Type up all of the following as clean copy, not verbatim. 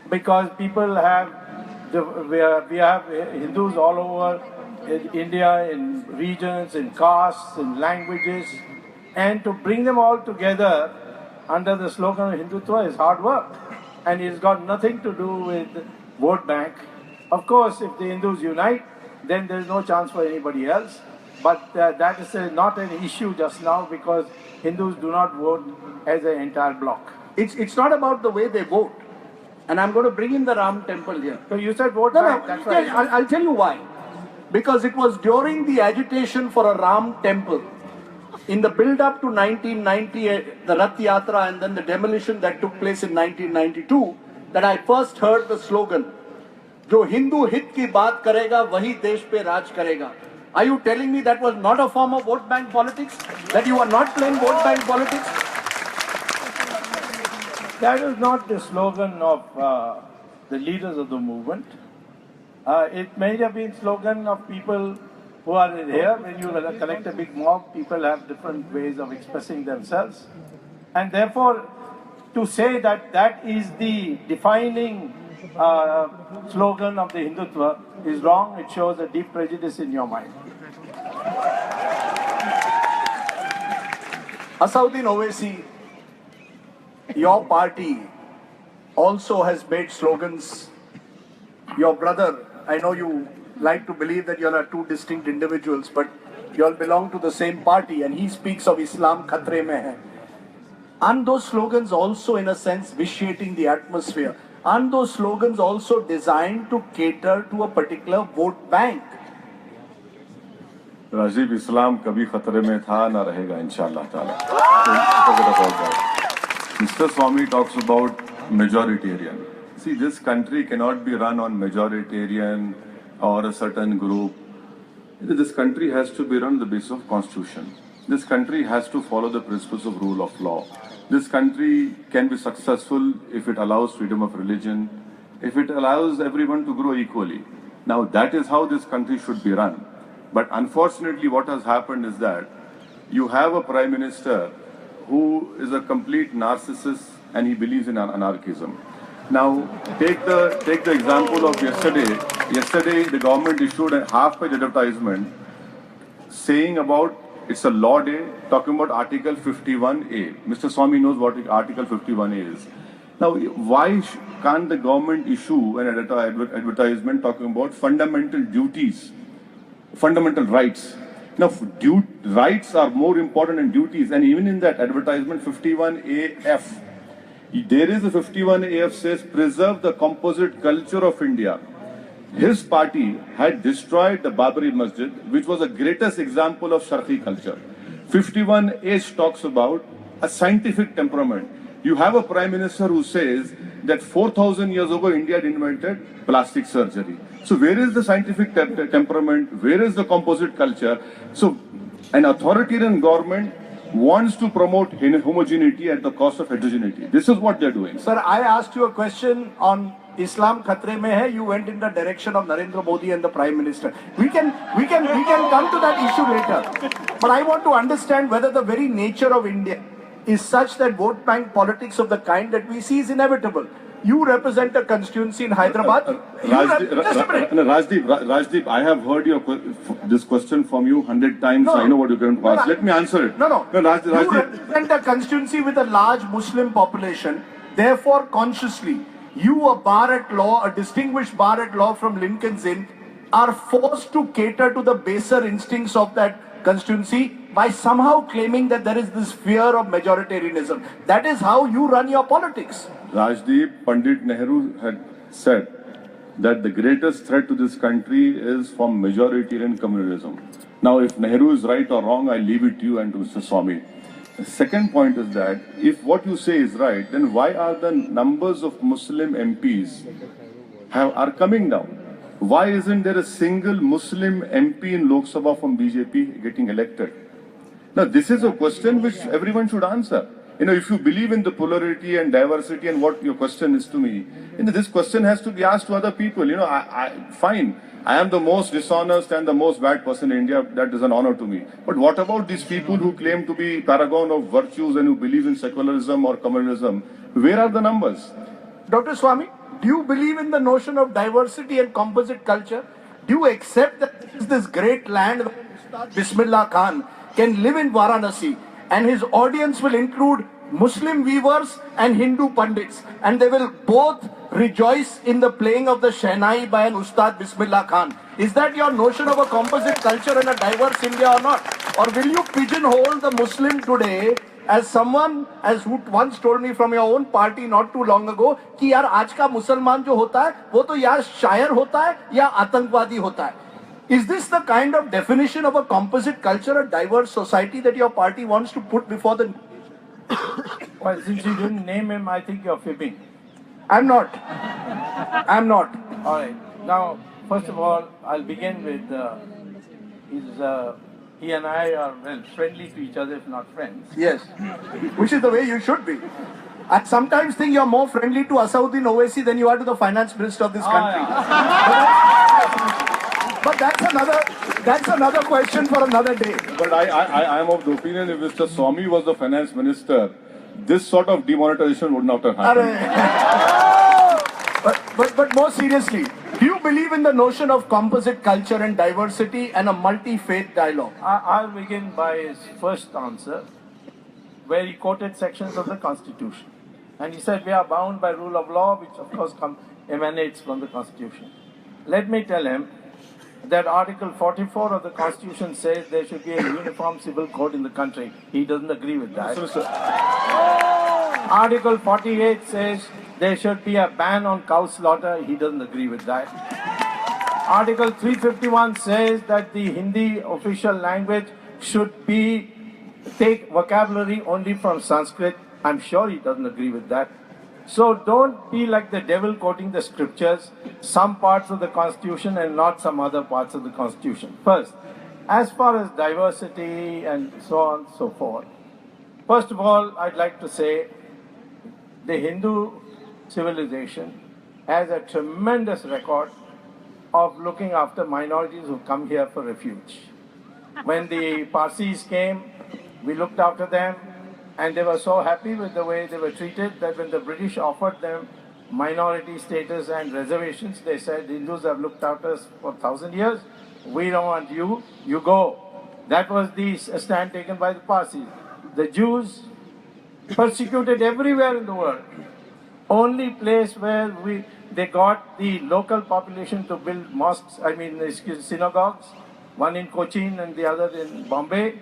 because people have, we have Hindus all over in India, in regions, in castes, in languages, and to bring them all together under the slogan of Hindutva is hard work, and it's got nothing to do with vote bank. Of course, if the Hindus unite, then there is no chance for anybody else. But that is not an issue just now because Hindus do not vote as an entire bloc. It's not about the way they vote. And I'm going to bring in the Ram temple here. So you said vote No, bank. no, That's right. I'll tell you why. Because it was during the agitation for a Ram temple, in the build-up to 1990, the Rath Yatra and then the demolition that took place in 1992, that I first heard the slogan, "Jo Hindu hit ki baat karega, wahi desh pe raj karega." Are you telling me that was not a form of vote bank politics? That you are not playing vote bank politics? That is not the slogan of the leaders of the movement. It may have been slogan of people who are here. When you collect a big mob, people have different ways of expressing themselves. And therefore, to say that that is the defining slogan of the Hindutva is wrong. It shows a deep prejudice in your mind. Asauddin Owaisi, your party also has made slogans. Your brother, I know you like to believe that you all are two distinct individuals, but you all belong to the same party, and he speaks of Islam khatre mein hai. Aren't those slogans also, in a sense, vitiating the atmosphere? Aren't those slogans also designed to cater to a particular vote bank? Rajiv, इस्लाम कभी खतरे में था ना रहेगा इंशाअल्लाह ताला. Mr. Swamy talks about majoritarian. See, this country cannot be run on majoritarian or a certain group. This country has to be run on the basis of constitution. This country has to follow the principles of rule of law. This country can be successful if it allows freedom of religion, if it allows everyone to grow equally. Now, that is how this country should be run. But unfortunately, what has happened is that you have a prime minister who is a complete narcissist and he believes in anarchism. Now, take the example of yesterday. Yesterday, the government issued a half-page advertisement saying about it's a law day, talking about Article 51A. Mr. Swamy knows what Article 51A is. Now, why can't the government issue an advertisement talking about fundamental duties, fundamental rights? Now, rights are more important than duties, and even in that advertisement, 51AF, there is a 51AF says, preserve the composite culture of India. His party had destroyed the Babri Masjid, which was the greatest example of Sharqi culture. 51A talks about a scientific temperament. You have a prime minister who says that 4,000 years ago, India had invented plastic surgery. So where is the scientific temperament? Where is the composite culture? So an authoritarian government wants to promote homogeneity at the cost of heterogeneity. This is what they're doing. Sir, I asked you a question on Islam khatre mein hai. You went in the direction of Narendra Modi and the Prime Minister. We can come to that issue later. But I want to understand whether the very nature of India is such that vote bank politics of the kind that we see is inevitable. You represent a constituency in Hyderabad. Rajdeep, I have heard this question from you 100 times. I know what you're going to ask. Let me answer it. No, you represent a constituency with a large Muslim population. Therefore, consciously, you, a bar at law, a distinguished bar at law from Lincoln's Inn, are forced to cater to the baser instincts of that constituency by somehow claiming that there is this fear of majoritarianism. That is how you run your politics. Rajdeep, Pandit Nehru had said that the greatest threat to this country is from majoritarian communalism. Now, if Nehru is right or wrong, I leave it to you and to Mr. Swamy. The second point is that if what you say is right, then why are the numbers of Muslim MPs are coming down? Why isn't there a single Muslim MP in Lok Sabha from BJP getting elected? Now, this is a question which everyone should answer. If you believe in the polarity and diversity and what your question is to me, this question has to be asked to other people. Fine, I am the most dishonest and the most bad person in India. That is an honor to me. But what about these people who claim to be paragon of virtues and who believe in secularism or communalism? Where are the numbers? Dr. Swamy, Do you believe in the notion of diversity and composite culture? Do you accept that there is this great land where Ustad Bismillah Khan can live in Varanasi and his audience will include Muslim weavers and Hindu pandits, and they will both rejoice in the playing of the Shehnai by an Ustad Bismillah Khan? Is that your notion of a composite culture and a diverse India or not? Or will you pigeonhole the Muslim today as someone as who once told me from your own party not too long ago कि यार आज का मुसलमान जो होता है वो तो या शायर होता है या आतंकवादी होता है? Is this the kind of definition of a composite culture, a diverse society that your party wants to put before the... Well, since you didn't name him, I think you're fibbing. I'm not. I'm not. All right. Now, first of all, I'll begin with he and I are well friendly to each other, if not friends. Yes. Which is the way you should be. I sometimes think you're more friendly to Asauddin Owaisi than you are to the finance minister of this country. Yeah. But that's another question for another day. But I am of the opinion if Mr. Swamy was the finance minister, this sort of demonetization would not have happened. But more seriously, do you believe in the notion of composite culture and diversity and a multi-faith dialogue? I'll begin by his first answer, where he quoted sections of the Constitution. And he said we are bound by rule of law, which of course emanates from the Constitution. Let me tell him that Article 44 of the Constitution says there should be a uniform civil code in the country. He doesn't agree with that. Article 48 says there should be a ban on cow slaughter. He doesn't agree with that. Article 351 says that the Hindi official language should take vocabulary only from Sanskrit. I'm sure he doesn't agree with that. So don't be like the devil quoting the scriptures, some parts of the Constitution and not some other parts of the Constitution. First, as far as diversity and so on and so forth, first of all, I'd like to say the Hindu civilization has a tremendous record of looking after minorities who come here for refuge. When the Parsis came, we looked after them. And they were so happy with the way they were treated that when the British offered them minority status and reservations, they said, Hindus have looked after us for 1,000 years. We don't want you. You go. That was the stand taken by the Parsis. The Jews persecuted everywhere in the world. Only place where they got the local population to build mosques, synagogues, one in Cochin and the other in Bombay,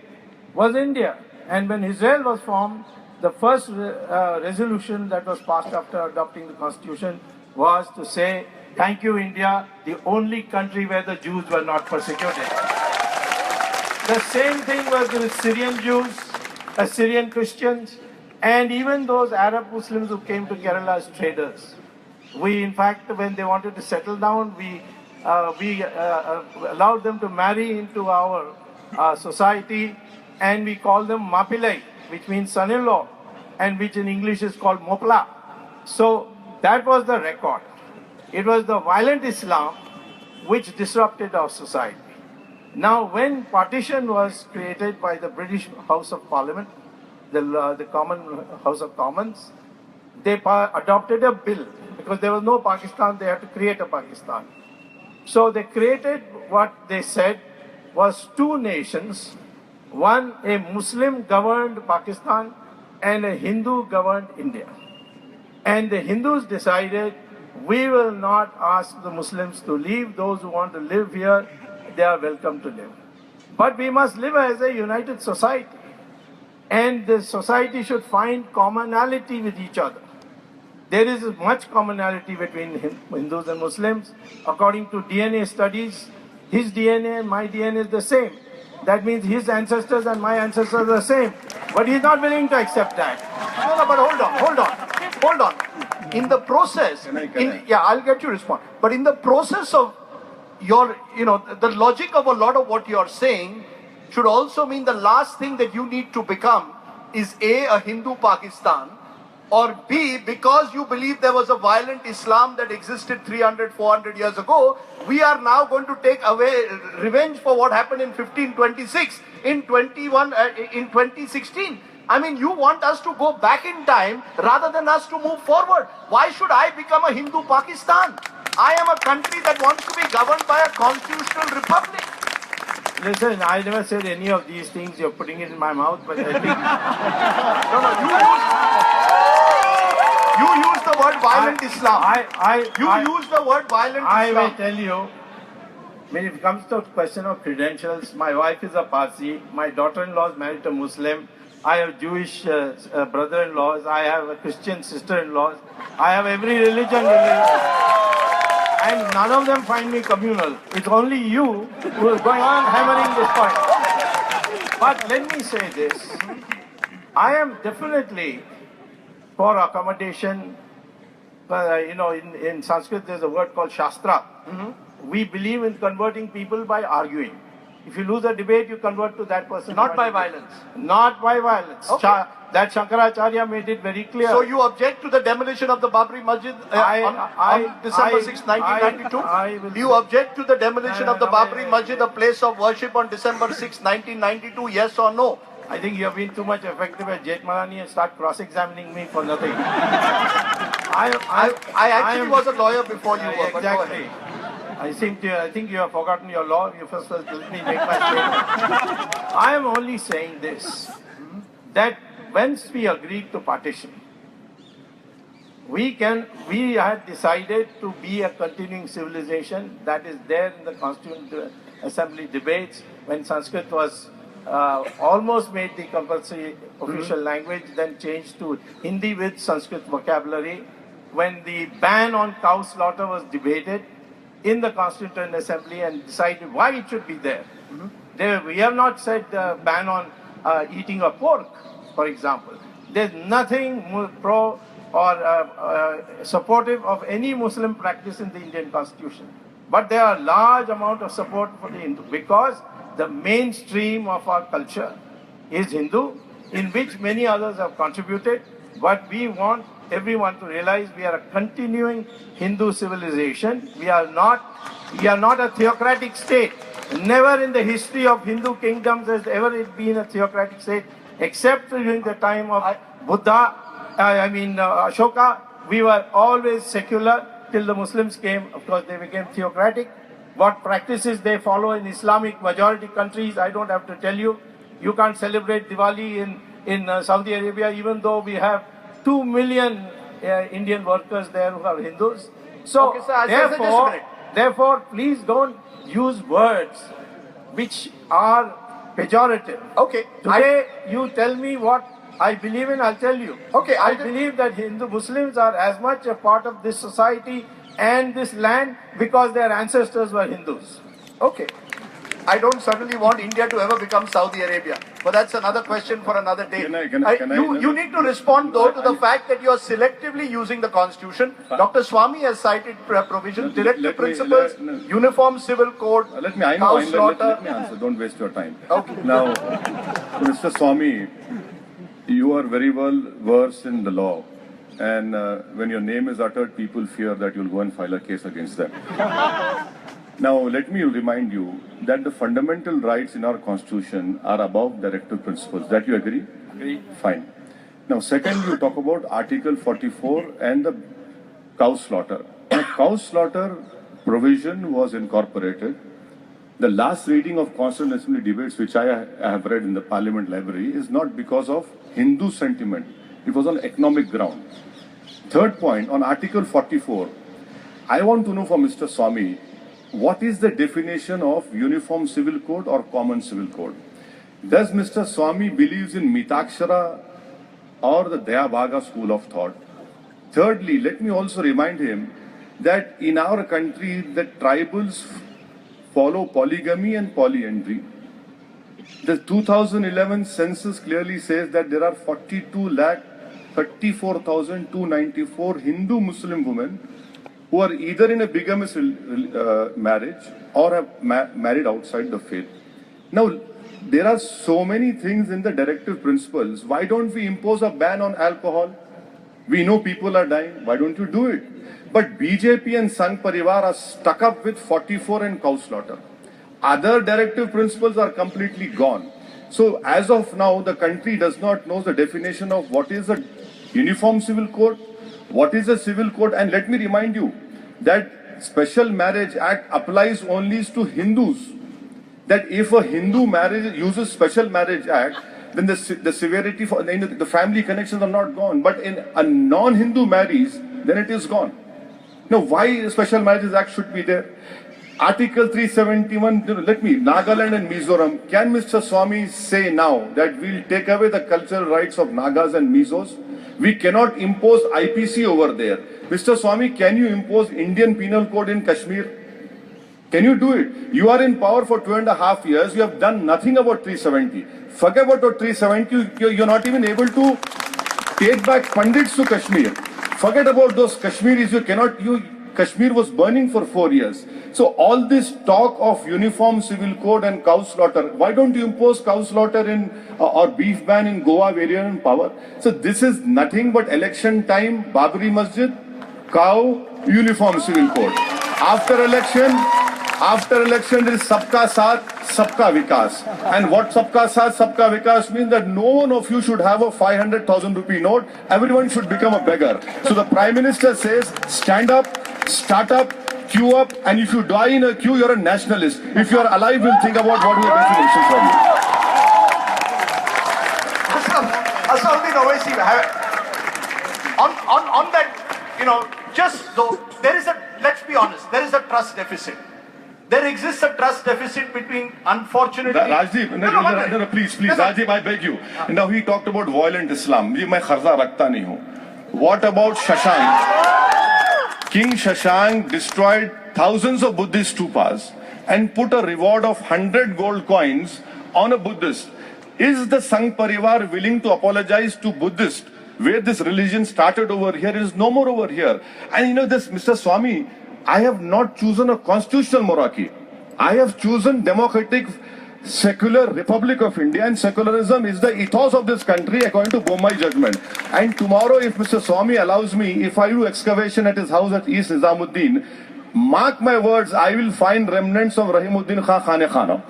was India. And when Israel was formed, the first resolution that was passed after adopting the Constitution was to say, thank you, India, the only country where the Jews were not persecuted. The same thing was with Syrian Jews, Assyrian Christians, and even those Arab Muslims who came to Kerala as traders. We, in fact, when they wanted to settle down, we allowed them to marry into our society, and we call them Mapilai, which means son-in-law, and which in English is called Mopla. So that was the record. It was the violent Islam which disrupted our society. Now, when partition was created by the British House of Parliament, the Common House of Commons, they adopted a bill. Because there was no Pakistan, they had to create a Pakistan. So they created what they said was two nations, one a Muslim-governed Pakistan and a Hindu-governed India. And the Hindus decided, we will not ask the Muslims to leave. Those who want to live here, they are welcome to live. But we must live as a united society. And the society should find commonality with each other. There is much commonality between Hindus and Muslims. According to DNA studies, his DNA and my DNA is the same. That means his ancestors and my ancestors are the same. But he's not willing to accept that. No, but hold on. In the process, I'll get you to respond. But in the process of your, the logic of a lot of what you're saying should also mean the last thing that you need to become is a Hindu Pakistan, or B, because you believe there was a violent Islam that existed 300, 400 years ago, we are now going to take away revenge for what happened in 1526, in 2016. I mean, you want us to go back in time rather than us to move forward. Why should I become a Hindu Pakistan? I am a country that wants to be governed by a constitutional republic. Listen, I never said any of these things. You're putting it in my mouth, but I think you use the word violent Islam. I use the word violent I Islam. will tell you, when it comes to question of credentials, my wife is a Parsi, my daughter-in-law is married to a Muslim, I have Jewish brother-in-laws, I have a Christian sister-in-laws, I have every religion, and none of them find me communal. It's only you who is going on hammering this point. But let me say this, I am definitely for accommodation. In Sanskrit there's a word called Shastra. We believe in converting people by arguing. If you lose a debate, you convert to that person. Not by violence. Not by violence. Okay. That Shankaracharya made it very clear. So you object to the demolition of the Babri Masjid on December 6, 1992? Do you object to the demolition of the Babri Masjid, a place of worship, on December 6, 1992? Yes or no? I think you have been too much effective at Jetmalani and start cross-examining me for nothing. I actually was a lawyer before you were. Exactly. I think you have forgotten your law. You first let me make my statement. I am only saying this, that once we agreed to partition, we had decided to be a continuing civilization. That is there in the Constituent Assembly debates when Sanskrit was almost made the compulsory official language, then changed to Hindi with Sanskrit vocabulary. When the ban on cow slaughter was debated in the Constituent Assembly and decided why it should be there. We have not said ban on eating of pork, for example. There's nothing pro or supportive of any Muslim practice in the Indian Constitution. But there are large amount of support for the Hindu, because the mainstream of our culture is Hindu, in which many others have contributed. But we want everyone to realize we are a continuing Hindu civilization. We are not a theocratic state. Never in the history of Hindu kingdoms has ever been a theocratic state, except during the time of Buddha, Ashoka. We were always secular till the Muslims came. Of course, they became theocratic. What practices they follow in Islamic majority countries, I don't have to tell you. You can't celebrate Diwali in Saudi Arabia, even though we have 2 million Indian workers there who are Hindus. So, okay, therefore, please don't use words which are pejorative. Okay. Today, you tell me what I believe in, I'll tell you. Okay. I believe that Hindu Muslims are as much a part of this society and this land because their ancestors were Hindus. Okay. I don't suddenly want India to ever become Saudi Arabia. But that's another question for another day. You need to respond, though, to the fact that you are selectively using the Constitution. Dr. Swamy has cited provisions, directive principles, uniform civil code, let me answer. Don't waste your time. Okay. Now, Mr. Swamy, you are very well versed in the law. And when your name is uttered, people fear that you'll go and file a case against them. Now, let me remind you that the fundamental rights in our constitution are above directive principles. That you agree? Agree. Fine. Now, second, you talk about Article 44 and the cow slaughter. Now, cow slaughter provision was incorporated. The last reading of Constituent Assembly debates, which I have read in the Parliament Library, is not because of Hindu sentiment. It was on economic ground. Third point, on Article 44, I want to know from Mr. Swamy, what is the definition of Uniform Civil Code or Common Civil Code? Does Mr. Swamy believes in Mitakshara or the Dayabhaga school of thought? Thirdly, let me also remind him that in our country, the tribals follow polygamy and polyandry. The 2011 census clearly says that there are 42,34,294 Hindu Muslim women who are either in a bigamous marriage or have married outside the faith. Now, there are so many things in the directive principles. Why don't we impose a ban on alcohol? We know people are dying. Why don't you do it? But BJP and Sangh Parivar are stuck up with 44 and cow slaughter. Other directive principles are completely gone. So as of now, the country does not know the definition of what is a uniform civil code, what is a civil code. And let me remind you that Special Marriage Act applies only to Hindus. That if a Hindu marriage uses Special Marriage Act, then the severity for the family connections are not gone. But in a non-Hindu marries, then it is gone. Now, why Special Marriages Act should be there? Article 371, let me, Nagaland and Mizoram, can Mr. Swamy say now that we'll take away the cultural rights of Nagas and Mizos? We cannot impose IPC over there. Mr. Swamy, can you impose Indian Penal Code in Kashmir? Can you do it? You are in power for 2.5 years. You have done nothing about 370. Forget about 370. You're not even able to take back Pandits to Kashmir. Forget about those Kashmiris. Kashmir was burning for 4 years. So all this talk of uniform civil code and cow slaughter, why don't you impose cow slaughter in or beef ban in Goa where you're in power? So this is nothing but election time, Babri Masjid, cow, uniform civil code. After election there is Sabka Saath, Sabka Vikas. And what Sabka Saath, Sabka Vikas means that no one of you should have a 500,000 rupee note. Everyone should become a beggar. So the Prime Minister says, stand up, start up, queue up, and if you die in a queue, you're a nationalist. If you're alive, we'll think about what we are taking action from you. Asauddin Owaisi, on that, just though, there is let's be honest, there is a trust deficit. There exists a trust deficit between, unfortunately... Rajdeep, no, please, Rajdeep, I beg you. Now he talked about violent Islam. मैं खर्जा रखता नहीं हूँ. What about Shashank? King Shashank destroyed thousands of Buddhist stupas and put a reward of 100 gold coins on a Buddhist. Is the Sangh Parivar willing to apologize to Buddhists where this religion started over here? It is no more over here. And this, Mr. Swamy, I have not chosen a constitutional monarchy. I have chosen democratic, secular Republic of India, and secularism is the ethos of this country according to Bombay judgment. And tomorrow, if Mr. Swamy allows me, if I do excavation at his house at East Nizamuddin, mark my words, I will find remnants of Rahimuddin Khan Khane Khana.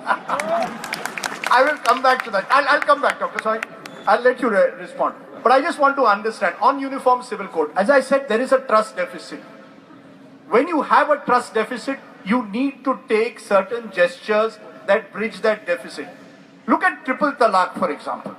I will come back to that. I'll come back, Dr. Swamy. I'll let you respond. But I just want to understand, on uniform civil code, as I said, there is a trust deficit. When you have a trust deficit, you need to take certain gestures that bridge that deficit. Look at triple talaq, for example.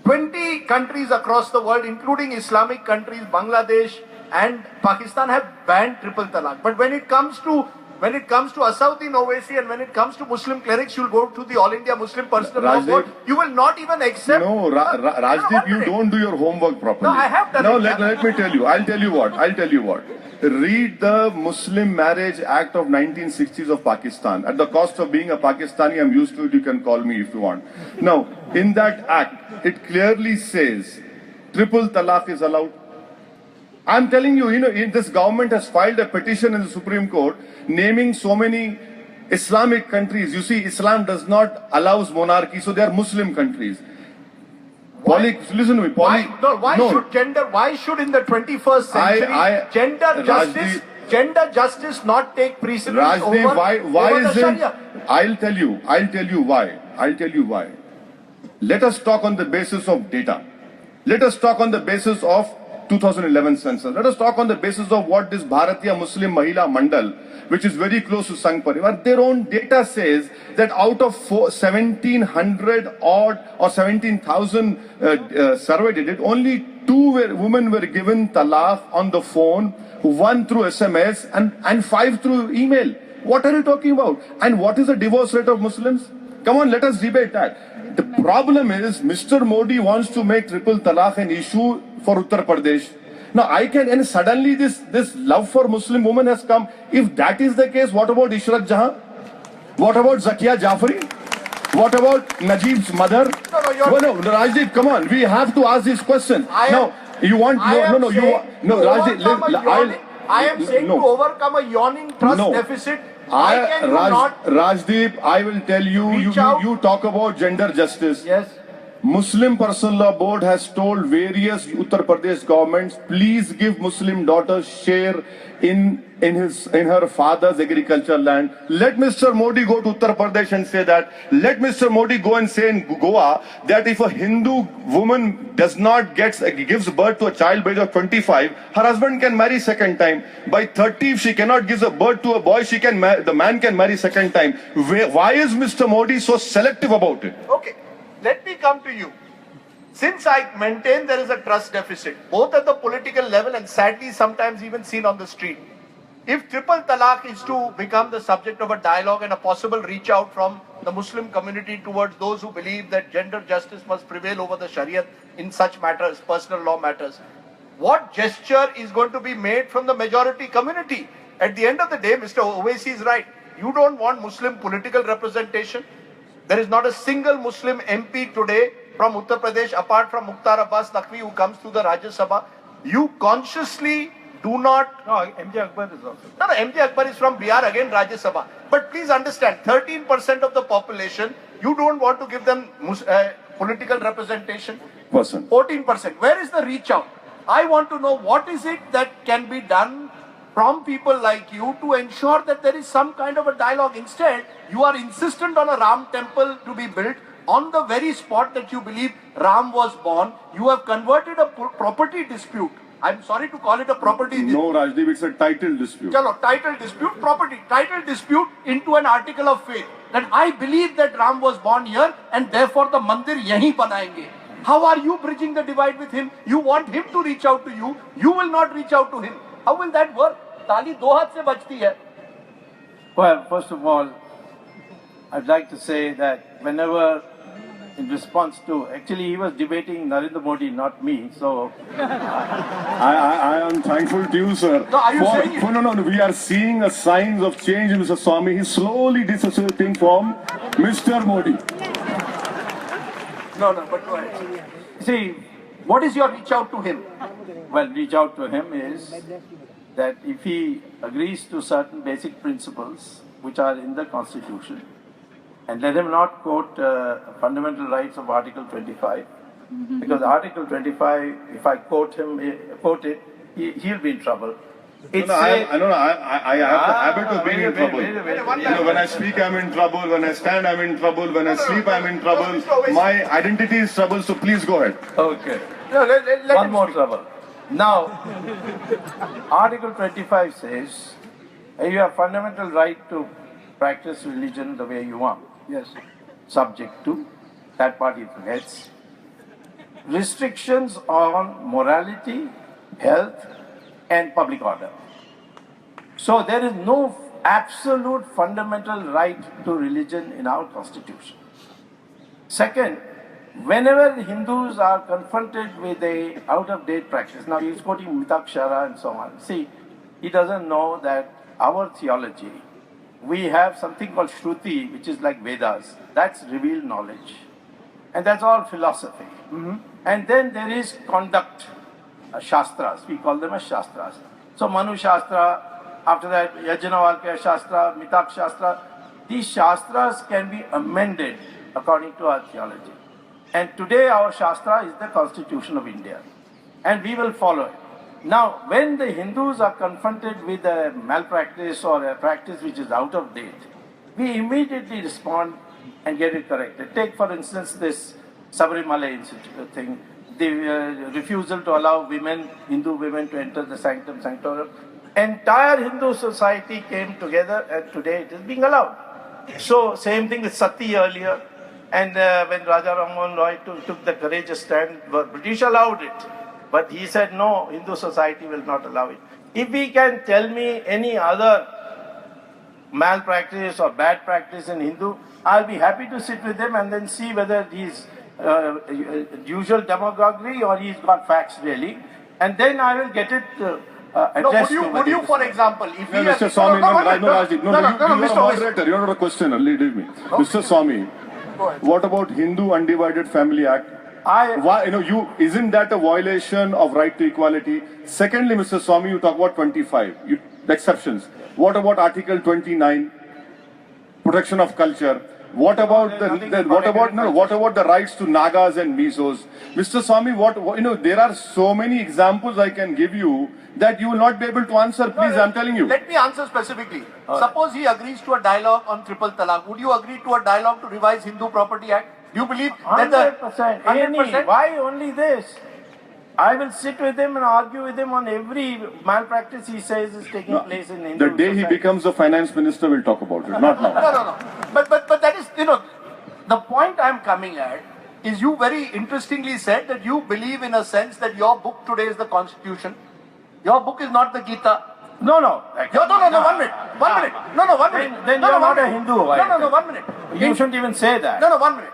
20 countries across the world, including Islamic countries, Bangladesh and Pakistan, have banned triple talaq. But when it comes to Asauddin Owaisi and when it comes to Muslim clerics, you'll go to the All India Muslim Personal Law Board. You will not even accept... No, Rajdeep, you don't do your homework properly. No, I have done it. Let me tell you. I'll tell you what. Read the Muslim Marriage Act of 1960s of Pakistan. At the cost of being a Pakistani, I'm used to it. You can call me if you want. Now, in that act, it clearly says triple talaq is allowed. I'm telling you, this government has filed a petition in the Supreme Court naming so many Islamic countries. You see, Islam does not allow monarchy, so they are Muslim countries. Listen to me. Why should in the 21st century gender justice not take precedence Rajdeep, over why the is Sharia? I'll tell you why. Let us talk on the basis of data. Let us talk on the basis of 2011 census. Let us talk on the basis of what this Bharatiya Muslim Mahila Mandal, which is very close to Sangh Parivar, their own data says that out of 1,700 odd or 17,000 surveyed, only 2 women were given talaq on the phone, 1 through SMS and 5 through email. What are you talking about? And what is the divorce rate of Muslims? Come on, let us debate that. The problem is Mr. Modi wants to make triple talaq an issue for Uttar Pradesh. Now and suddenly this love for Muslim women has come. If that is the case, what about Ishrat Jahan? What about Zakia Jafari? What about Najib's mother? No, Rajdeep, come on. We have to ask these questions. I am saying to overcome a yawning trust deficit. Rajdeep, I will tell you, you talk about gender justice. Yes. Muslim Personal Law Board has told various Uttar Pradesh governments, please give Muslim daughters share in her father's agricultural land. Let Mr. Modi go to Uttar Pradesh and say that. Let Mr. Modi go and say in Goa that if a Hindu woman gives birth to a child by age of 25, her husband can marry second time. By 30, if she cannot give birth to a boy, the man can marry second time. Why is Mr. Modi so selective about it? Okay, let me come to you. Since I maintain there is a trust deficit, both at the political level and sadly sometimes even seen on the street. If triple talaq is to become the subject of a dialogue and a possible reach out from the Muslim community towards those who believe that gender justice must prevail over the Shariat in such matters, personal law matters, what gesture is going to be made from the majority community? At the end of the day, Mr. Owaisi is right. You don't want Muslim political representation. There is not a single Muslim MP today from Uttar Pradesh apart from Mukhtar Abbas Naqvi who comes to the Rajya Sabha. You consciously do not... No, MJ Akbar is also. No, MJ Akbar is from Bihar, again Rajya Sabha. But please understand, 13% of the population, you don't want to give them political representation. 14%. Where is the reach out? I want to know what is it that can be done from people like you to ensure that there is some kind of a dialogue. Instead, you are insistent on a Ram temple to be built on the very spot that you believe Ram was born. You have converted a property dispute. I'm sorry to call it a property dispute. No, Rajdeep, it's a title dispute. Chalo, title dispute, property, title dispute into an article of faith. That I believe that Ram was born here and therefore the Mandir yahi banayenge. How are you bridging the divide with him? You want him to reach out to you. You will not reach out to him. How will that work? Tali do haath se bajti hai. Well, first of all, I'd like to say that whenever, in response to, actually he was debating Narendra Modi, not me, so... I am thankful to you, sir. No, are you saying it? No, we are seeing a signs of change in Mr. Swamy. He's slowly disassociating from Mr. Modi. No, but go ahead. See, What is your reach out to him? well, reach out to him is that if he agrees to certain basic principles which are in the Constitution, and let him not quote fundamental rights of Article 25, because Article 25, if I quote it, he'll be in trouble. I have the habit of being in trouble. Wait. When I speak, I'm in trouble. When I stand, I'm in trouble. When I sleep, I'm in trouble. My identity is trouble, so please go ahead. Okay. No, let One him more speak. trouble. Now, Article 25 says you have fundamental right to practice religion the way you want. Yes. Subject to, that part he forgets, restrictions on morality, health, and public order. So there is no absolute fundamental right to religion in our constitution. Second, whenever Hindus are confronted with a out-of-date practice, now he's quoting Mitakshara and so on. See, he doesn't know that our theology, we have something called Shruti, which is like Vedas. That's revealed knowledge. And that's all philosophy. And then there is conduct, Shastras. We call them as Shastras. So Manu Shastra, after that Yajnavalkya Shastra, Mitak Shastra. These Shastras can be amended according to our theology. And today our Shastra is the Constitution of India. And we will follow it. Now, when the Hindus are confronted with a malpractice or a practice which is out of date, we immediately respond and get it corrected. Take, for instance, this Subramanian thing, the refusal to allow women, Hindu women, to enter the sanctum sanctorum. Entire Hindu society came together, and today it is being allowed. So, same thing with Sati earlier. And when Raja Ram Mohan Roy took the courageous stand, the British allowed it. But he said, no, Hindu society will not allow it. If he can tell me any other malpractice or bad practice in Hindu, I'll be happy to sit with him and then see whether he's usual demagoguery or he's got facts really. And then I will get it addressed. Would you, for example, if No, he Mr. has... Swamy, Mr. you are a moderator, you're not a questioner, leave me. Mr. Swamy, what about Hindu Undivided Family Act? Why, isn't that a violation of right to equality? Secondly, Mr. Swamy, you talk about 25, the exceptions. What about Article 29, protection of culture? What about nothing what about protected what about the rights to Nagas and Misos? Mr. Swamy, there are so many examples I can give you that you will not be able to answer. Please, I'm telling you. Let me answer specifically. Suppose he agrees to a dialogue on triple talaq. Would you agree to a dialogue to revise Hindu Property Act? Do you believe that 100%. 100%? Why only this? I will sit with him and argue with him on every malpractice he says is taking place in Hindu The day he society. becomes a finance minister, we'll talk about it. Not now. No. But that is, the point I'm coming at is you very interestingly said that you believe in a sense that your book today is the Constitution. Your book is not the Gita. No. No, 1 minute. 1 minute. No, 1 minute. Then No, you're not 1 a minute. Hindu. No, 1 minute. You shouldn't even say that. No, 1 minute.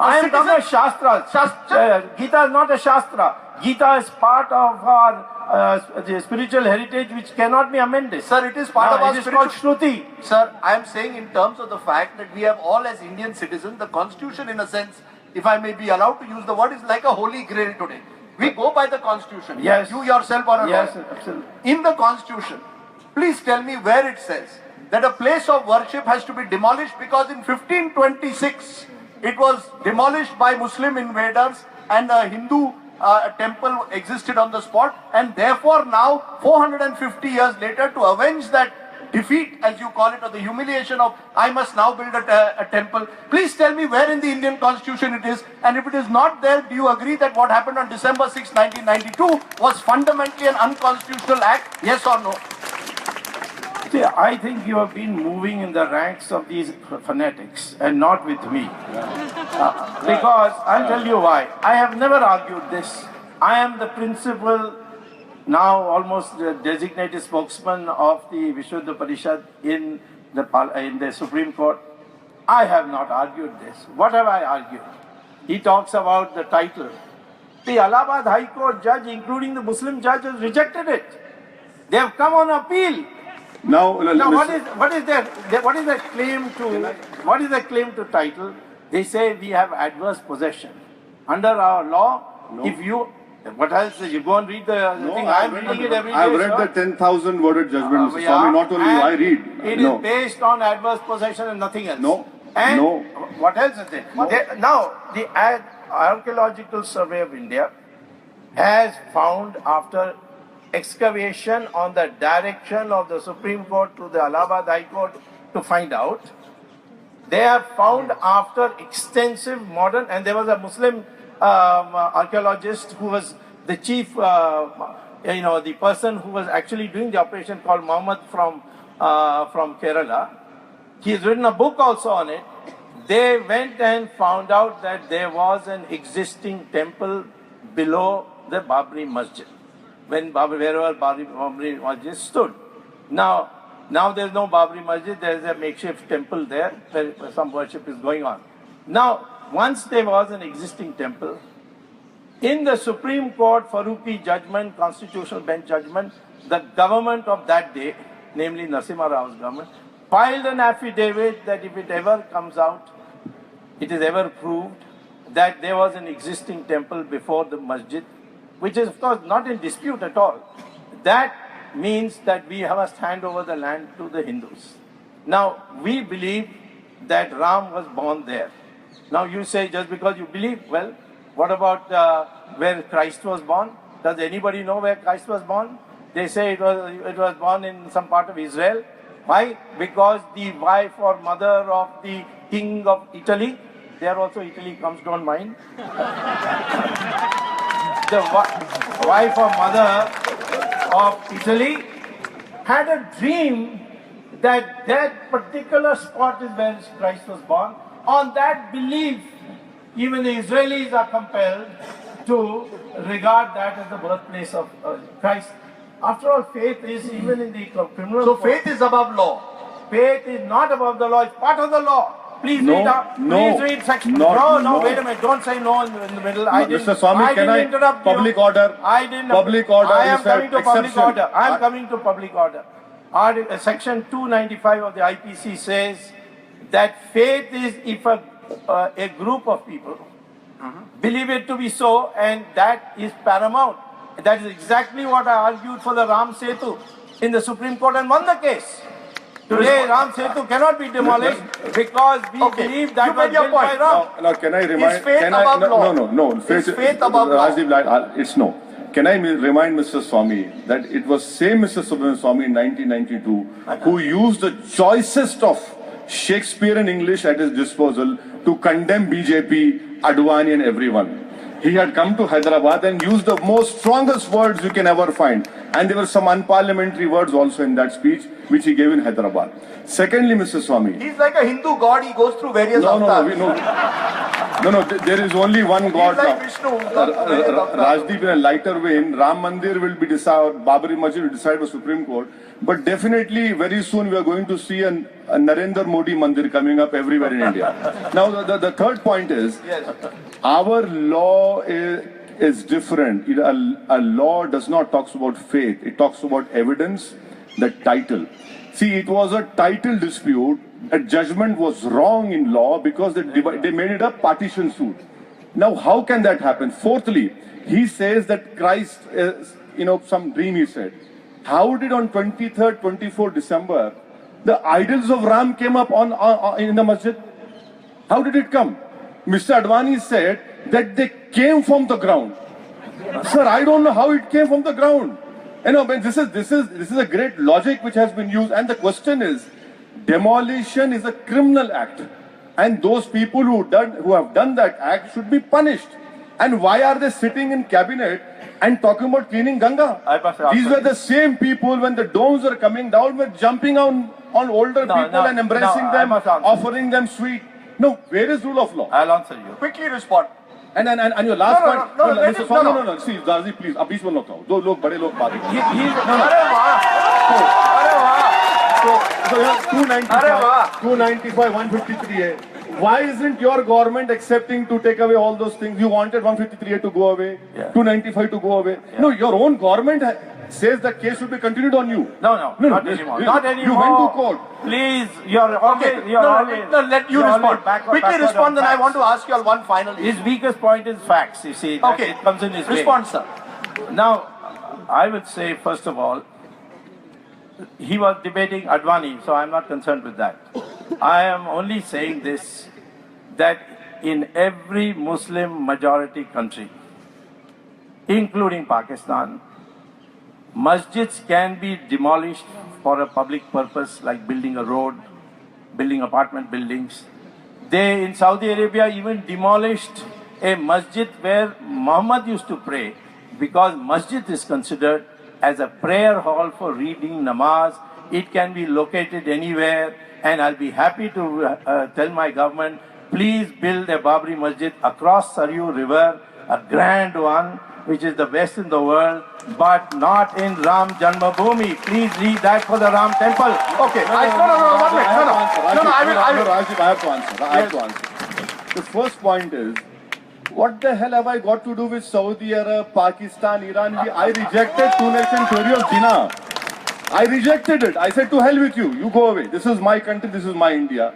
I am talking about Shastra. Gita is not a Shastra. Gita is part of our the spiritual heritage which cannot be amended. Sir, it is part of our it is called Shruti. Sir, I am saying in terms of the fact that we have all as Indian citizens, the Constitution in a sense, if I may be allowed to use the word, is like a holy grail today. We go by the Constitution. Yes. You yourself are a Yes, lawyer. absolutely. In the Constitution, please tell me where it says that a place of worship has to be demolished because in 1526 it was demolished by Muslim invaders and a Hindu temple existed on the spot, and therefore now 450 years later, to avenge that defeat, as you call it, or the humiliation of I must now build a temple. Please tell me where in the Indian Constitution it is, and if it is not there, do you agree that what happened on December 6, 1992 was fundamentally an unconstitutional act? Yes or no? See, I think you have been moving in the ranks of these fanatics and not with me. Because I'll tell you why. I have never argued this. I am the principal, now almost designated spokesman of the Vishuddha Parishad in the Supreme Court. I have not argued this. What have I argued? He talks about the title. The Allahabad High Court judge, including the Muslim judge, has rejected it. They have come on appeal. Now, What is their claim to title? They say we have adverse possession. Under our law, if you, what else? You go and read the thing. I'm reading it every day. I've read the 10,000 worded judgment, Mr. Swamy. Not only I read. It is based on adverse possession and nothing else. And No. what else is it? Now, the Archaeological Survey of India has found, after excavation on the direction of the Supreme Court to the Allahabad High Court to find out, they have found, after extensive modern, and there was a Muslim archaeologist who was the chief, the person who was actually doing the operation, called Muhammad from Kerala. He has written a book also on it. They went and found out that there was an existing temple below the Babri Masjid, wherever Babri Masjid stood. Now there is no Babri Masjid, there is a makeshift temple there where some worship is going on. Now, once there was an existing temple, in the Supreme Court Farooqi judgment, Constitutional Bench judgment, the government of that day, namely Narasimha Rao's government, filed an affidavit that if it ever comes out, it is ever proved that there was an existing temple before the masjid, which is of course not in dispute at all. That means that we must hand over the land to the Hindus. Now, we believe that Ram was born there. Now you say just because you believe, well, what about where Christ was born? Does anybody know where Christ was born? They say it was born in some part of Israel. Why? Because the wife or mother of the king of Italy, there also Italy comes, don't mind. The wife or mother of Italy had a dream that that particular spot is where Christ was born. On that belief, even the Israelis are compelled to regard that as the birthplace of Christ. After all, faith is even in the criminal So code. faith is above law. Faith is not above the law, it's part of the law. Please read section. No, wait a minute. Don't say no in the middle. Mr. Swamy, can I interrupt public you. order? I didn't. Public order I am is coming to public exception. order. I am coming to public order. Section 295 of the IPC says that faith is if a group of people believe it to be so, and that is paramount. That is exactly what I argued for the Ram Setu in the Supreme Court and won the case. Today, Ram Setu cannot be demolished because we believe that you was made your built by point. Ram. Now, can I remind? Is faith Can I? above law? No. Is faith above law? Rajdeep, it's no. Can I remind Mr. Swamy that it was same Mr. Subramanian Swamy in 1992 who used the choicest of Shakespearean English at his disposal to condemn BJP, Advani and everyone. He had come to Hyderabad and used the most strongest words you can ever find. And there were some unparliamentary words also in that speech which he gave in Hyderabad. Secondly, Mr. Swamy. He's like a Hindu god. He goes through various avatars. No, there is only one God He's like now. Vishnu. Who's gone through various avatars. Rajdeep, in a lighter vein, Ram Mandir will be decided, Babri Masjid will decide by Supreme Court. But definitely, very soon we are going to see a Narendra Modi Mandir coming up everywhere in India. Now, the third point is, our law is different. A law does not talk about faith. It talks about evidence, the title. See, it was a title dispute. A judgment was wrong in law because they made it a partition suit. Now, how can that happen? Fourthly, he says that Christ is, some dream he said. How did on 23rd, 24th December, the idols of Ram came up in the masjid? How did it come? Mr. Advani said that they came from the ground. Sir, I don't know how it came from the ground. But this is a great logic which has been used, and the question is, demolition is a criminal act, and those people who have done that act should be punished. And why are they sitting in cabinet and talking about cleaning Ganga? These were the same people when the domes were coming down were jumping on older people and embracing them, offering them sweet. No, where is rule of law? I'll answer you. Quickly respond. And your last point. Mr. Swamy, No. See, Darzi, please. अब 20 minute लगाओ. दो लोग बड़े लोग बात करें. So you have 295, 153A. Why isn't your government accepting to take away all those things? You wanted 153A to go away, 295 to go away. No, your own government says the case should be continued on you. No, not anymore. Not anymore. You went to court. Please, you're always... let you respond. Quickly respond, then I want to ask you all one final issue. His weakest point is facts, you see. Okay. It comes in his way. Respond, sir. Now, I would say, first of all, he was debating Advani, so I'm not concerned with that. I am only saying this, that in every Muslim majority country, including Pakistan, masjids can be demolished for a public purpose like building a road, building apartment buildings. They, in Saudi Arabia, even demolished a masjid where Muhammad used to pray, because masjid is considered as a prayer hall for reading namaz. It can be located anywhere, and I'll be happy to tell my government, please build a Babri Masjid across Saryu River, a grand one, which is the best in the world, but not in Ram Janmabhoomi. Please leave that for the Ram temple. Okay. I have to answer. The first point is, what the hell have I got to do with Saudi Arab, Pakistan, Iran? I rejected two-nation theory of Jinnah. I rejected it. I said, to hell with you. You go away. This is my country. This is my India.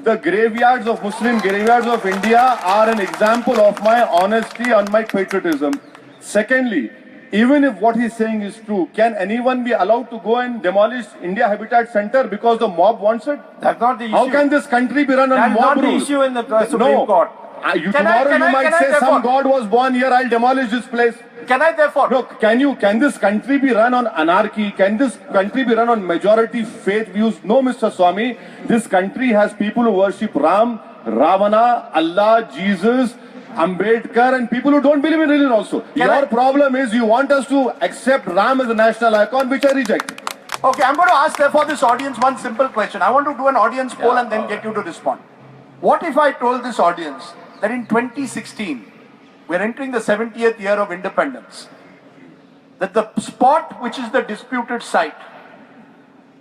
The graveyards of Muslim graveyards of India are an example of my honesty and my patriotism. Secondly, even if what he's saying is true, can anyone be allowed to go and demolish India Habitat Center because the mob wants it? That's not the issue. How can this country be run on mob rules? That's not the issue in the Supreme Court. Tomorrow you might say some god was born here, I'll demolish this place. Can I therefore? No, can this country be run on anarchy? Can this country be run on majority faith views? No, Mr. Swamy. This country has people who worship Ram, Ravana, Allah, Jesus, Ambedkar, and people who don't believe in religion also. Your problem is you want us to accept Ram as a national icon, which I reject. Okay, I'm going to ask therefore this audience one simple question. I want to do an audience poll and then get you to respond. What if I told this audience that in 2016, we're entering the 70th year of independence, that the spot which is the disputed site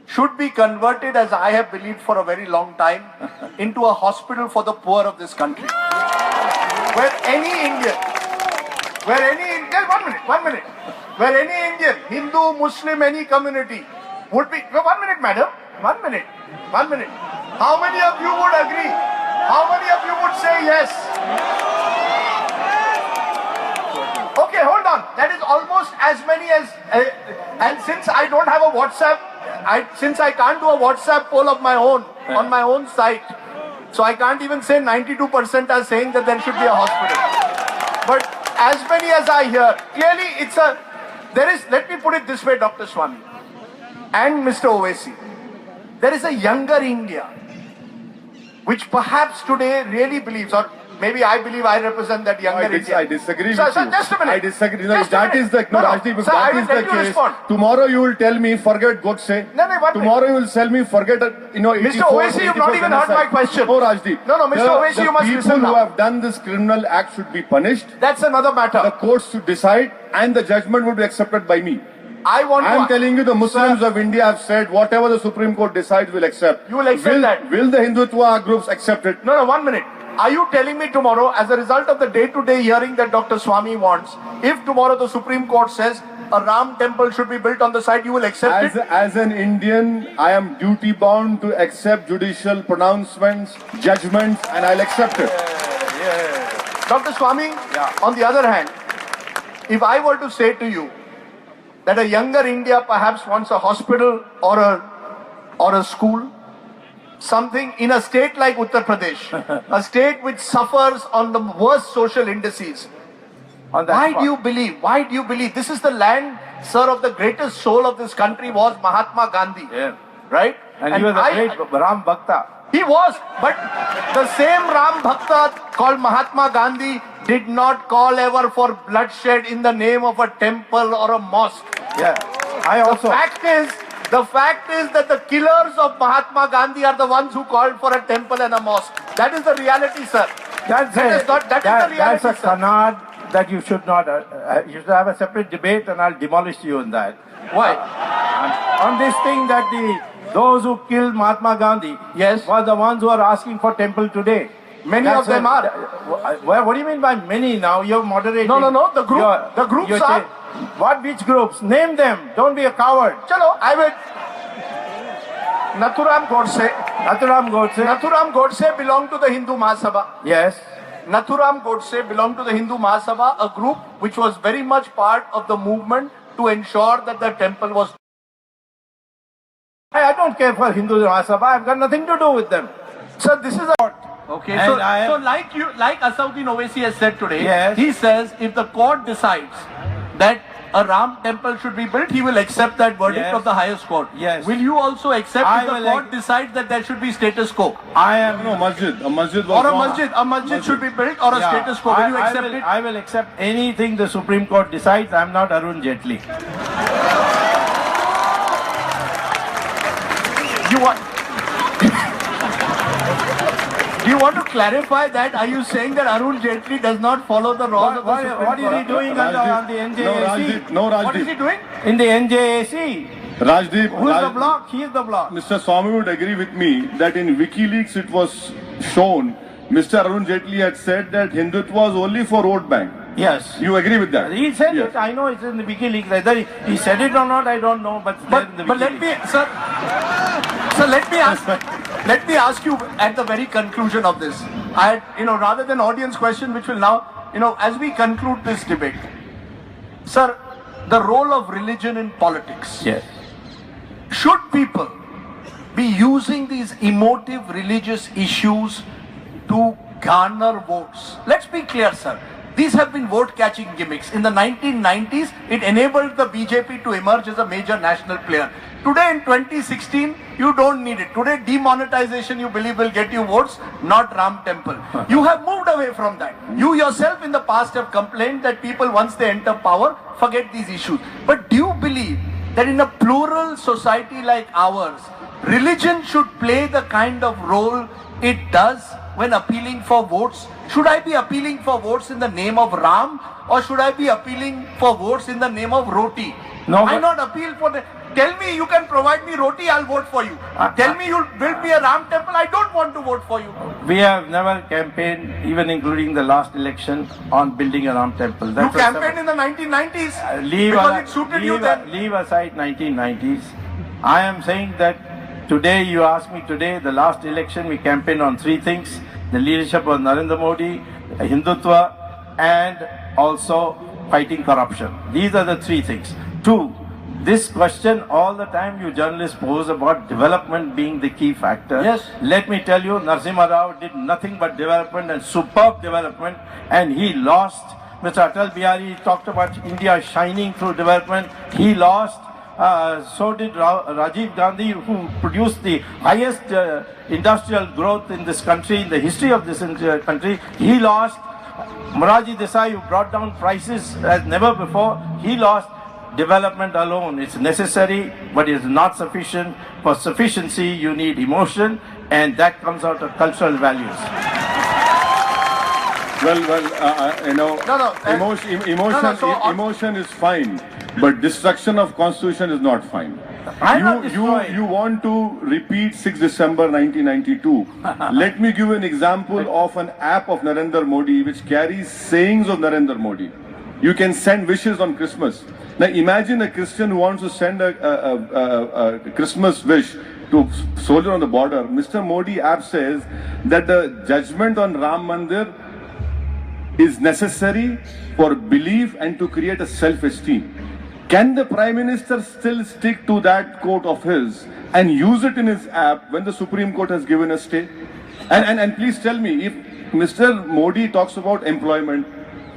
should be converted, as I have believed for a very long time, into a hospital for the poor of this country. Where any Indian, where any Indian, Hindu, Muslim, any community would be, 1 minute madam, 1 minute. How many of you would agree? How many of you would say yes? Okay, hold on. That is almost as many as, and since I don't have a WhatsApp, since I can't do a WhatsApp poll of my own on my own site, so I can't even say 92% are saying that there should be a hospital. But as many as I hear, clearly let me put it this way, Dr. Swamy and Mr. Owaisi, there is a younger India which perhaps today really believes, or maybe I believe I represent that younger India. I disagree with Sir, you. just a minute. I disagree. No, Just if a that minute. is the Sir, Rajdeep, if I that will is the let you case, respond. tomorrow you will tell me forget Godse. No, one Tomorrow you will tell me forget Mr. Owaisi, you've not even heard my question. No, Rajdeep. No, Mr. Owaisi, you must listen people who now. have done this criminal act should be punished. That's another matter. The courts should decide, and the judgment will be accepted by me. I am telling you, the Muslims of India have said whatever the Supreme Court decides, will accept. You will accept that. Will the Hindutva groups accept it? No, 1 minute. Are you telling me tomorrow, as a result of the day-to-day hearing that Dr. Swamy wants, if tomorrow the Supreme Court says a Ram temple should be built on the site, you will accept it? As an Indian, I am duty-bound to accept judicial pronouncements, judgments, and I'll accept it. Dr. Swamy, on the other hand, if I were to say to you that a younger India perhaps wants a hospital or a school, something in a state like Uttar Pradesh, a state which suffers on the worst social indices, why do you believe? This is the land, sir, of the greatest soul of this country was Mahatma Gandhi. Yeah. Right? And he was a great Ram Bhakta. He was, but the same Ram Bhakta called Mahatma Gandhi did not call ever for bloodshed in the name of a temple or a mosque. Yeah. The fact is that the killers of Mahatma Gandhi are the ones who called for a temple and a mosque. That is the reality, sir. That's a canard that you should not. You should have a separate debate, and I'll demolish you on that. Why? On this thing that those who killed Mahatma Gandhi were the ones who are asking for temple today. Many of them are. What do you mean by many now? You're moderating. No. The groups are. Which groups? Name them. Don't be a coward. Chalo, I will. Nathuram Godse belonged to the Hindu Mahasabha. Yes. Nathuram Godse belonged to the Hindu Mahasabha, a group which was very much part of the movement to ensure that the temple was. I don't care for Hindu Mahasabha. I've got nothing to do with them. Sir, this is a... Okay, so like Asauddin Owaisi has said today, he says if the court decides that a Ram temple should be built, he will accept that verdict of the highest court. Yes. Will you also accept if the court decides that there should be status quo? Masjid. A masjid should be built or a status quo. Will you accept it? I will accept anything the Supreme Court decides. I am not Arun Jaitley. Do you want to clarify that? Are you saying that Arun Jaitley does not follow the laws of the Supreme Court? What is he doing on the NJAC? No, Rajdeep. What is he doing? In the NJAC. Rajdeep. Who is the block? He is the block. Mr. Swamy would agree with me that in WikiLeaks it was shown Mr. Arun Jaitley had said that Hindutva was only for vote bank. Yes. You agree with that? He said it. I know it's in the WikiLeaks. Whether he said it or not, I don't know. But let me ask you at the very conclusion of this. Rather than audience question, which will now, as we conclude this debate, sir, the role of religion in politics. Yes. Should people be using these emotive religious issues to garner votes? Let's be clear, sir. These have been vote-catching gimmicks. In the 1990s, it enabled the BJP to emerge as a major national player. Today, in 2016, you don't need it. Today, demonetization, you believe, will get you votes, not Ram Temple. You have moved away from that. You yourself in the past have complained that people, once they enter power, forget these issues. But do you believe that in a plural society like ours, religion should play the kind of role it does when appealing for votes? Should I be appealing for votes in the name of Ram, or should I be appealing for votes in the name of roti? No, why not appeal for the... Tell me you can provide me roti, I'll vote for you. Tell me you'll build me a Ram temple, I don't want to vote for you. We have never campaigned, even including the last election, on building a Ram temple. You campaigned in the 1990s because it suited you then. Leave aside 1990s. I am saying that today, you ask me today, the last election we campaigned on three things. The leadership of Narendra Modi, Hindutva, and also fighting corruption. These are the three things. Two, This question all the time you journalists pose about development being the key factor. Yes. Let me tell you, Narasimha Rao did nothing but development and superb development, and he lost. Mr. Atal Bihari talked about India shining through development. He lost. So did Rajiv Gandhi, who produced the highest industrial growth in this country, in the history of this country. He lost. Morarji Desai, who brought down prices as never before, he lost. Development alone is necessary, but is not sufficient. For sufficiency, you need emotion, and that comes out of cultural values. Emotion is fine, but destruction of constitution is not fine. You want to repeat 6 December 1992. Let me give you an example of an app of Narendra Modi which carries sayings of Narendra Modi. You can send wishes on Christmas. Now imagine a Christian who wants to send a Christmas wish to soldier on the border. Mr. Modi app says that the judgment on Ram Mandir is necessary for belief and to create a self-esteem. Can the Prime Minister still stick to that quote of his and use it in his app when the Supreme Court has given a stay? And please tell me, if Mr. Modi talks about employment,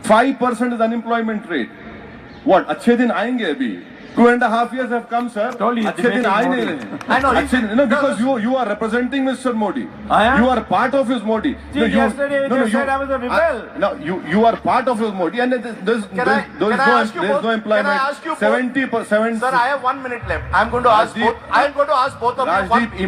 5% is unemployment rate. What? Achhe din aayenge abhi. 2.5 years have come, sir. Achhe din aaye nahi rahe. I know. No, because you are representing Mr. Modi. I am? You are part of his Modi. Yesterday you said I was a rebel. No, you are part of his Modi, and there's no employment. Can I ask you 70%. Sir, I have 1 minute left. I'm going to ask both. I'm going to ask both of Rajdeep,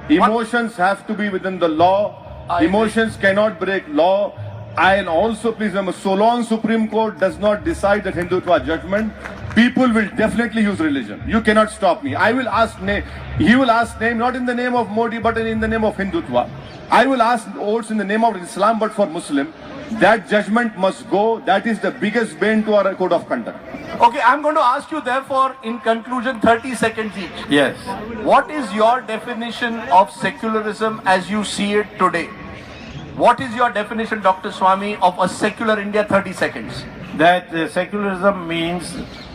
you. Emotions have to be within the law. Emotions cannot break law. And also, please remember, so long Supreme Court does not decide that Hindutva judgment, people will definitely use religion. You cannot stop me. I will ask name. He will ask name, not in the name of Modi, but in the name of Hindutva. I will ask votes in the name of Islam, but for Muslim. That judgment must go. That is the biggest bane to our code of conduct. Okay, I'm going to ask you therefore, in conclusion, 30 seconds each. Yes. What is your definition of secularism as you see it today? What is your definition, Dr. Swamy, of a secular India? 30 seconds. That secularism means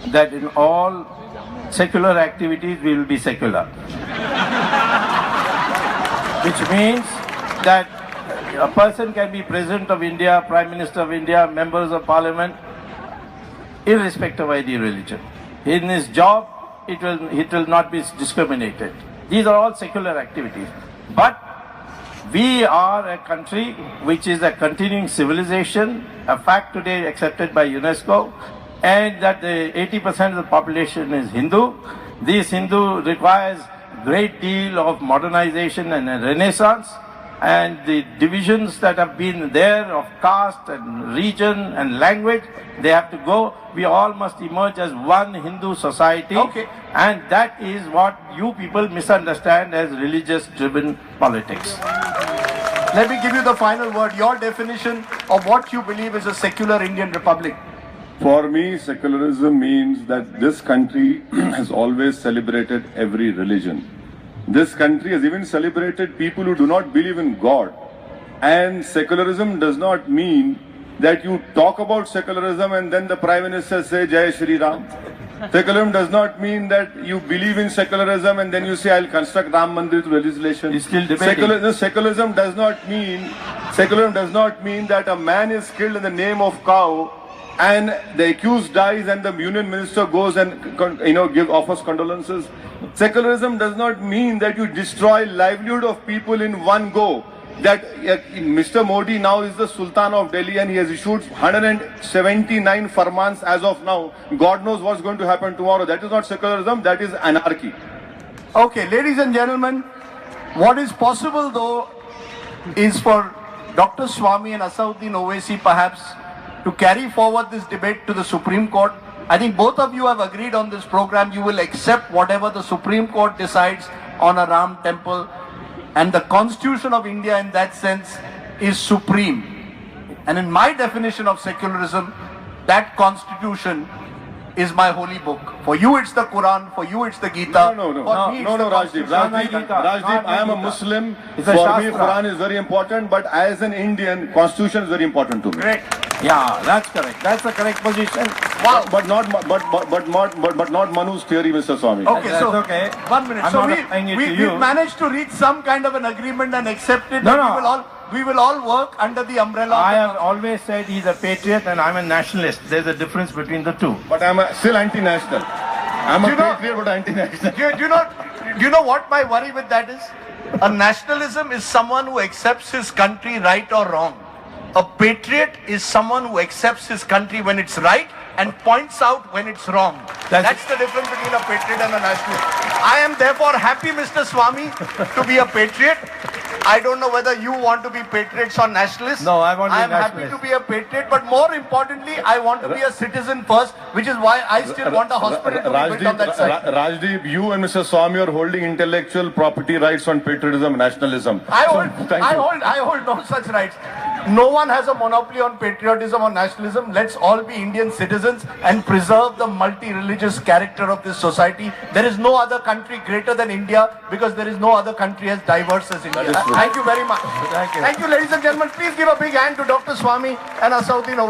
that in all secular activities we will be secular. Which means that a person can be President of India, Prime Minister of India, members of Parliament, irrespective of any religion. In his job, it will not be discriminated. These are all secular activities. But we are a country which is a continuing civilization, a fact today accepted by UNESCO, and that the 80% of the population is Hindu. This Hindu requires great deal of modernization and a renaissance, and the divisions that have been there of caste and region and language, they have to go. We all must emerge as one Hindu society. Okay. And that is what you people misunderstand as religious-driven politics. Let me give you the final word. Your definition of what you believe is a secular Indian republic. For me, secularism means that this country has always celebrated every religion. This country has even celebrated people who do not believe in God. And secularism does not mean that you talk about secularism and then the Prime Minister says Jai Shri Ram. Secularism does not mean that you believe in secularism and then you say I'll construct Ram Mandir through legislation. He's still debating. Secularism does not mean that a man is killed in the name of cow and the accused dies and the union minister goes and offers condolences. Secularism does not mean that you destroy livelihood of people in one go. That Mr. Modi now is the Sultan of Delhi and he has issued 179 farmans as of now. God knows what's going to happen tomorrow. That is not secularism, that is anarchy. Okay, ladies and gentlemen, what is possible though is for Dr. Swamy and Asauddin Owaisi perhaps to carry forward this debate to the Supreme Court. I think both of you have agreed on this program. You will accept whatever the Supreme Court decides on a Ram temple. And the Constitution of India in that sense is supreme. And in my definition of secularism, that Constitution is my holy book. For you it's the Quran, for you it's the Gita. No, For me, it's the Rajdeep. Constitution. Rajdeep, I am a Muslim. It's For a me, Shastra. Quran is very important, but as an Indian, Constitution is very important to me. Great. Yeah, that's correct. That's the correct position. Wow. But not Manu's theory, Mr. Swamy. Okay, That's so okay. 1 minute. I'm So not applying it to we you. managed to reach some kind of an agreement and accept it. No, that no. We will all work under the umbrella. I of have always said he's a patriot and I'm a nationalist. There's a difference between the two. But I'm still anti-national. I'm a You know- patriot, but anti-national. Do you know what my worry with that is? A nationalism is someone who accepts his country right or wrong. A patriot is someone who accepts his country when it's right and points out when it's wrong. That's the difference between a patriot and a nationalist. I am therefore happy, Mr. Swamy, to be a patriot. I don't know whether you want to be patriots or nationalists. No, I want to be am happy nationalist. to be a patriot, but more importantly, I want to be a citizen first, which is why I still want a hospital to be built on that side. Rajdeep, you and Mr. Swamy are holding intellectual property rights on patriotism and nationalism. I Thank you. hold no such rights. No one has a monopoly on patriotism or nationalism. Let's all be Indian citizens and preserve the multi-religious character of this society. There is no other country greater than India because there is no other country as diverse as India. is true. Thank you very much. Thank you. Thank you, ladies and gentlemen. Please give a big hand to Dr. Swamy and Asauddin Owaisi.